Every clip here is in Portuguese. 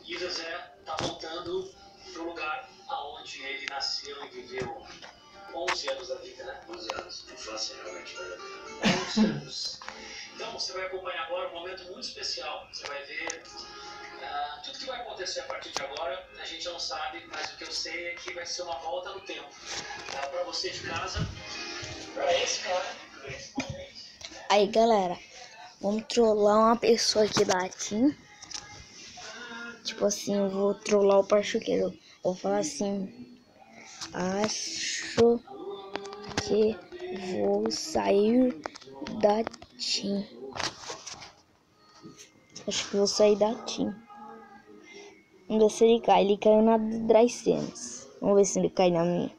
E o Zezé tá voltando pro lugar aonde ele nasceu e viveu 11 anos da vida, né? 11 anos. Infância realmente verdadeira. 11 anos. Então você vai acompanhar agora um momento muito especial. Você vai ver tudo que vai acontecer a partir de agora. A gente não sabe, mas o que eu sei é que vai ser uma volta no tempo. Pra você de casa, pra esse cara, principalmente. Aí galera, vamos trollar uma pessoa aqui da TIM. Tipo assim, eu vou trollar o Pachuqueiro. Vou falar assim: acho que vou sair da TIM. Acho que vou sair da TIM. Vamos ver se ele cai. Ele caiu na Dracenas. Vamos ver se ele cai na minha.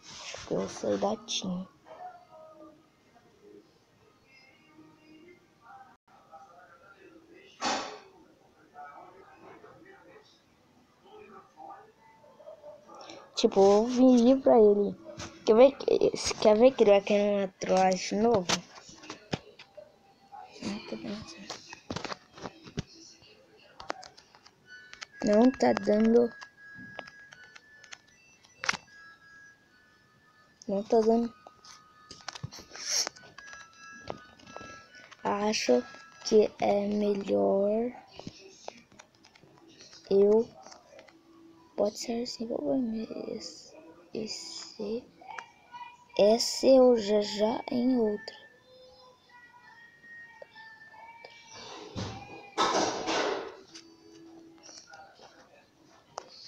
Acho que eu vou sair da TIM. Tipo, eu vou fingir pra ele. Quer ver que ele vai cair numa trollagem de novo? Não tá dando. Não tá dando. Acho que é melhor eu. Pode ser assim, esse eu já em outra.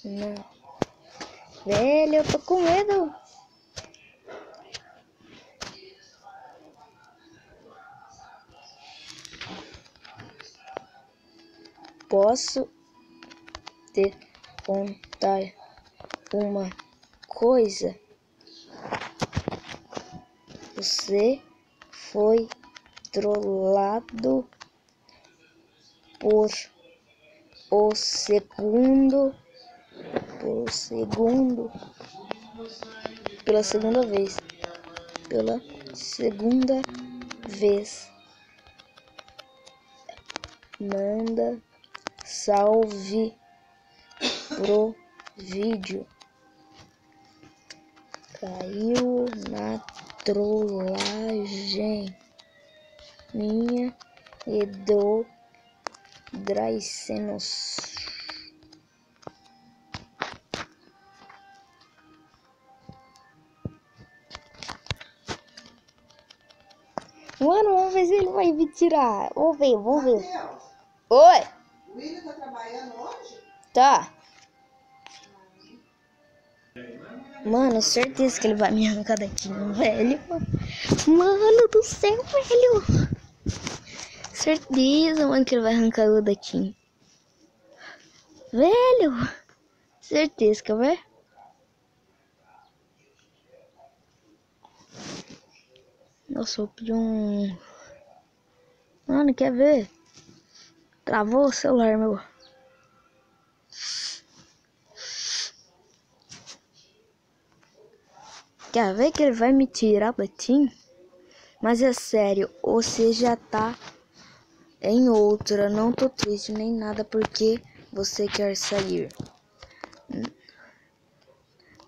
Não. Velho, eu tô com medo. Posso te contar uma coisa? Você foi trollado por pela segunda vez. Manda salve pro vídeo. Caiu na trollagem minha e do Dracenos. Mano, vamos ver se ele vai me tirar. Vamos ver. Mateus, Oi? o William tá trabalhando hoje? Tá. Mano, certeza que ele vai me arrancar daqui, velho. Mano do céu, velho. Certeza, mano, que ele vai arrancar eu daqui. Velho. Certeza, quer ver? Nossa, eu pedi um... Mano, quer ver? Travou o celular, meu. Quer ver que ele vai me tirar da TIM? Mas é sério, você já tá em outra. Não tô triste nem nada porque você quer sair.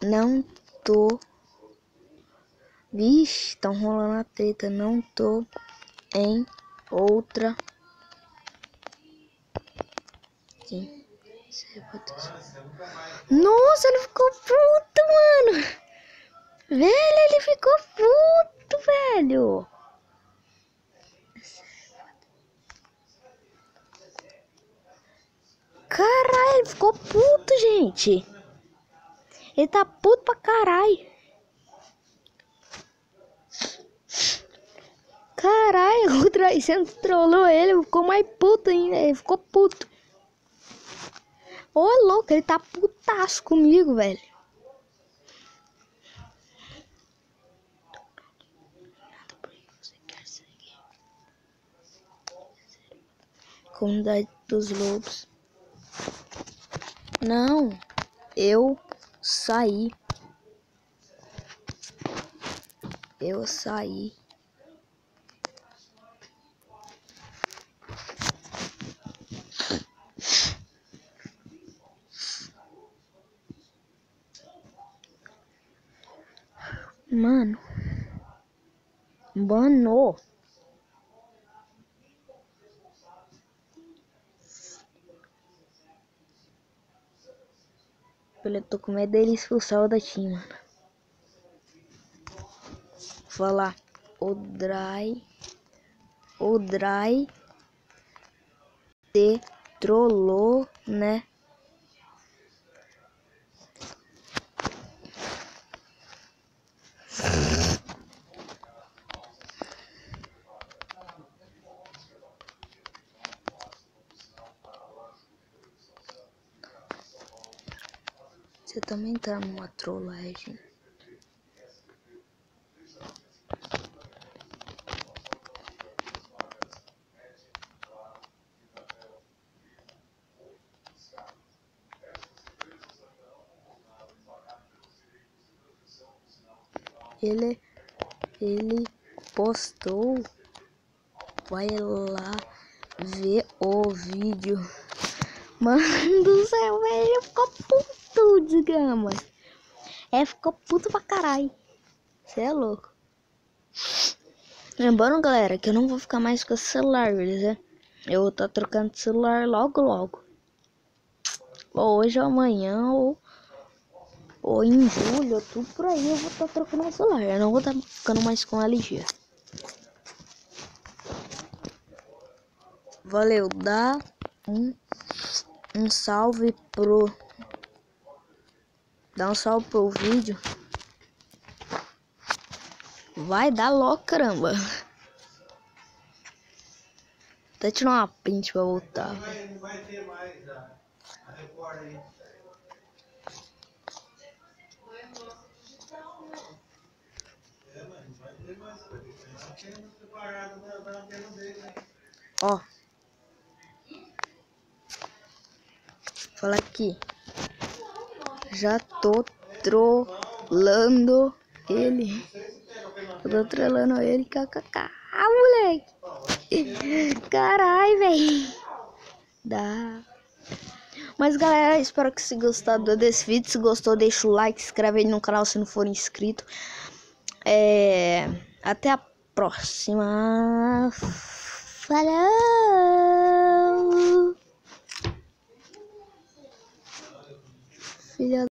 Não tô. Vixe, tão rolando a treta. Não tô em outra. Sim. Nossa, ele ficou puto, mano. Velho, ele ficou puto, velho. Caralho, ele ficou puto, gente. Ele tá puto pra caralho. Caralho, o Dracenos trollou ele, ficou mais puto ainda. Ele ficou puto. Ô, louco, ele tá putaço comigo, velho. Comunidade dos Lobos. Não, eu saí. Mano. Mano. Eu tô com medo dele expulsar o daqui, mano. Vou falar. O Dry te trollou, né? Você também tá numa trollagem. Ele postou. Vai lá ver o vídeo. Mano do céu, velho. Ficou puto, desgrama. Ficou puto pra caralho. Você é louco. Lembrando, galera, que eu não vou ficar mais com esse celular, beleza? Eu vou estar trocando de celular logo. Ou hoje ou amanhã, ou em julho, tudo por aí eu vou estar trocando o celular. Eu não vou estar ficando mais com a LG. Valeu, dá um salve pro... Dá um salve pro vídeo. Vai dar logo, caramba. Até tirar uma print pra voltar. Não vai ter mais a Record aí. Mas não vai ter mais. Vai ter que ter uma antena separada da antena dele, né? Ó. Fala aqui. Já tô trollando ele. Eu tô trollando ele, kkk, moleque. Carai, velho. Dá. Mas galera, espero que vocês gostaram desse vídeo. Se gostou, deixa o like, se inscreve aí no canal se não for inscrito. Até a próxima. Falou. Filha